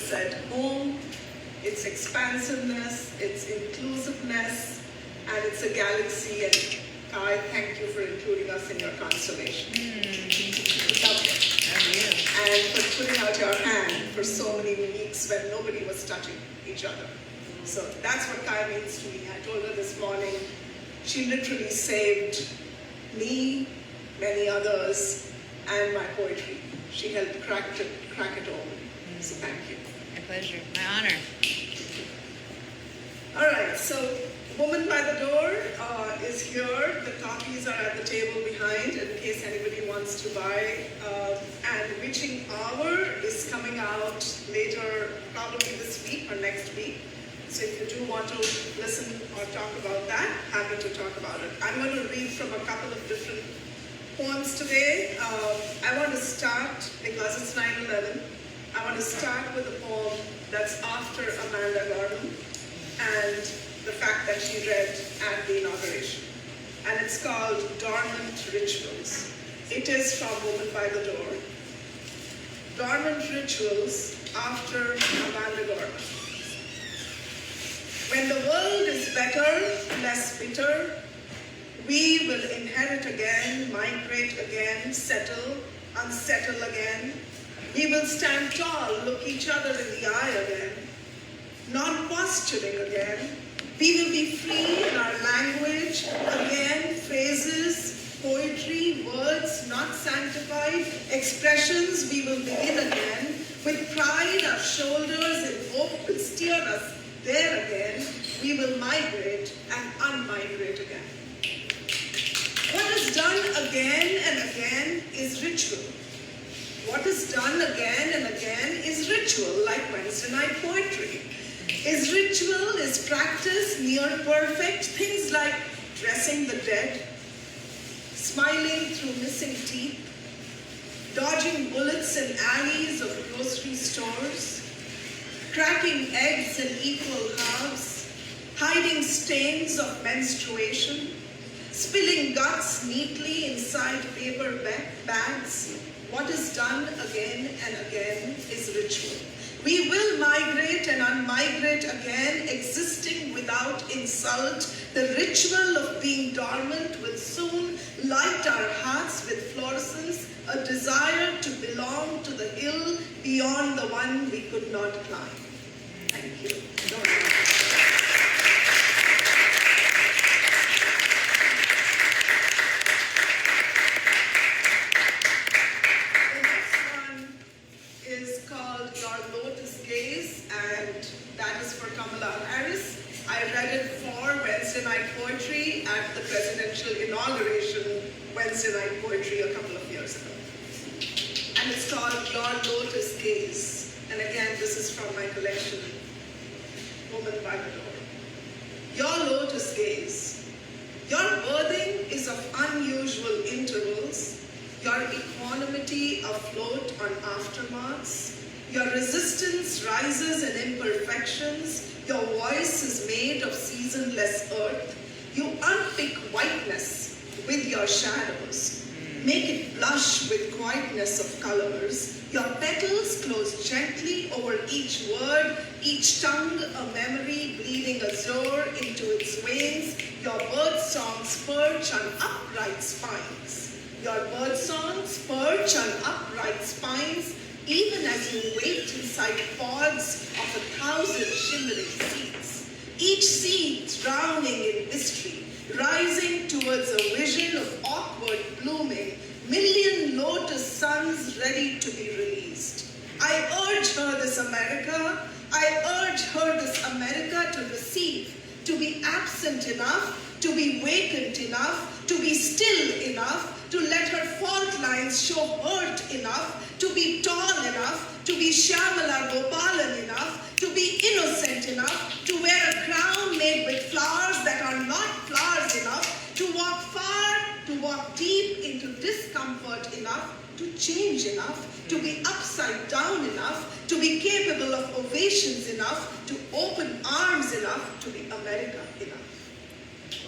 said home, its expansiveness, its inclusiveness, and it's a galaxy. And I thank you for including us in your constellation. Love it. And for putting out your hand for so many weeks when nobody was touching each other. So that's what Kai means to me. I told her this morning, she literally saved me, many others, and my poetry. She helped crack it open. So thank you. My pleasure. My honor. All right, so Woman by the Door is here. The copies are at the table behind in case anybody wants to buy. And Witching Hour is coming out later, probably this week or next week. So if you do want to listen or talk about that, happy to talk about it. I'm going to read from a couple of different poems today. I want to start, because it's 9/11, I want to start with a poem that's after Amanda Gordon and the fact that she read at the inauguration. And it's called Dormant Rituals. It is from Woman by the Door. Dormant Rituals after Amanda Gordon. When the world is better, less bitter, we will inherit again, migrate again, settle, unsettle again. We will stand tall, look each other in the eye again, non-posturing again. We will be free in our language again, phrases, poetry, words not sanctified, expressions we will begin again. With pride, our shoulders and hope will steer us there again. We will migrate and unmigrate again. What is done again and again is ritual. What is done again and again is ritual, like Wednesday night poetry. Is ritual, is practice near perfect, things like dressing the dead, smiling through missing teeth, dodging bullets in alleys of grocery stores, cracking eggs in equal halves, hiding stains of menstruation, spilling guts neatly inside paper bags. What is done again and again is ritual. We will migrate and unmigrate again, existing without insult. The ritual of being dormant will soon light our hearts with fluorescence, a desire to belong to the hill beyond the one we could not climb. Thank you. Poetry at the presidential inauguration, Wednesday night poetry a couple of years ago. And it's called Your Lotus Gaze. And again, this is from my collection, Woman by the Door. Your lotus gaze. Your birthing is of unusual intervals. Your equanimity afloat on aftermaths. Your resistance rises in imperfections. Your voice is made of seasonless earth. You unpick whiteness with your shadows. Make it blush with quietness of colors. Your petals close gently over each word, each tongue a memory bleeding azure into its veins. Your bird songs perch on upright spines. Your bird songs perch on upright spines, even as you wait inside pods of 1,000 shimmering seeds. Each seed drowning in mystery, rising towards a vision of awkward blooming, million lotus suns ready to be released. I urge her this America, I urge her this America to receive, to be absent enough, to be vacant enough, to be still enough, to let her fault lines show hurt enough, to be tall enough, to be Shyamala Gopalan enough, to be innocent enough, to wear a crown made with flowers that are not flowers enough, to walk far, to walk deep into discomfort enough, to change enough, to be upside down enough, to be capable of ovations enough, to open arms enough, to be America enough.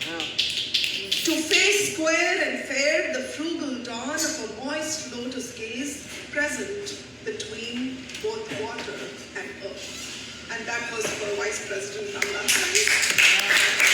Wow. To face square and fair the frugal dawn of a moist lotus gaze present between both water and earth. and that was for Vice President Kamala Harris.